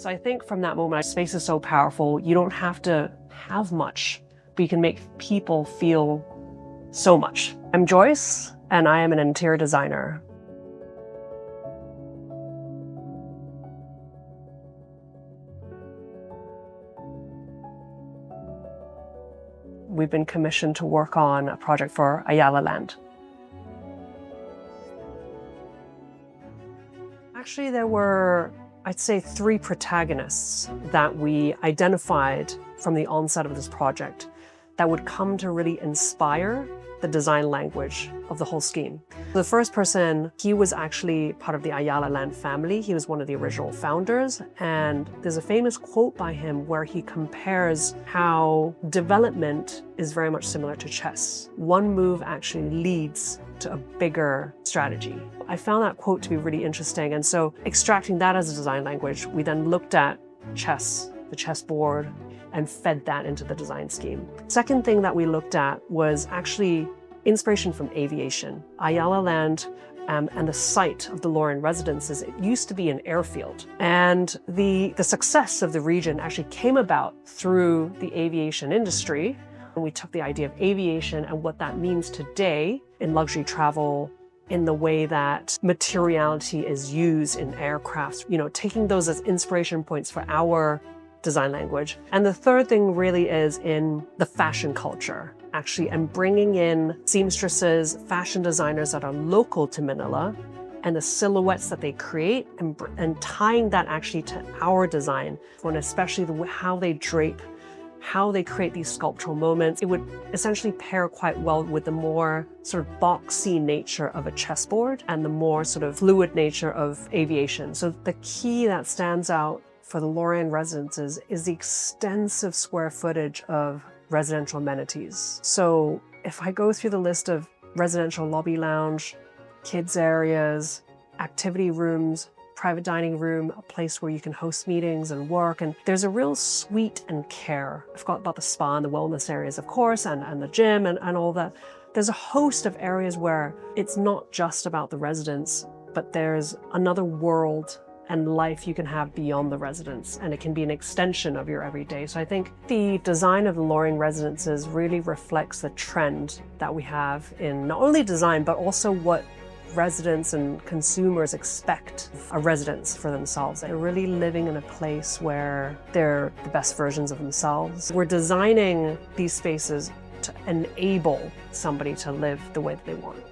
So I think from that moment, space is so powerful. You don't have to have much, but you can make people feel so much. I'm Joyce, and I am an interior designer. We've been commissioned to work on a project for Ayala Land. Actually, there were, I'd say, 3 protagonists that we identified from the onset of this project that would come to really inspire the design language of the whole scheme. The first person, he was actually part of the Ayala Land family. He was one of the original founders, and there's a famous quote by him where he compares how development is very much similar to chess. One move actually leads to a bigger strategy. I found that quote to be really interesting, and so extracting that as a design language, we then looked at chess, the chessboard, and fed that into the design scheme. Second thing that we looked at was actually inspiration from aviation. Ayala Land and the site of the Laurean Residences, it used to be an airfield. And the success of the region actually came about through the aviation industry. And we took the idea of aviation and what that means today in luxury travel, in the way that materiality is used in aircraft, taking those as inspiration points for our design language. And the third thing really is in the fashion culture, actually, and bringing in seamstresses, fashion designers that are local to Manila, and the silhouettes that they create, and tying that actually to our design, and especially how they drape, how they create these sculptural moments. It would essentially pair quite well with the more sort of boxy nature of a chessboard and the more sort of fluid nature of aviation. So the key that stands out for the Laurean Residences is the extensive square footage of residential amenities. So if I go through the list of residential lobby lounge, kids areas, activity rooms, private dining room, a place where you can host meetings and work, and there's a real suite and care. I forgot about the spa and the wellness areas, of course, and the gym and all that. There's a host of areas where it's not just about the residence, but there's another world and life you can have beyond the residence, and it can be an extension of your everyday. So I think the design of the Laurean Residences really reflects the trend that we have in not only design, but also what residents and consumers expect a residence for themselves. They're really living in a place where they're the best versions of themselves. We're designing these spaces to enable somebody to live the way that they want.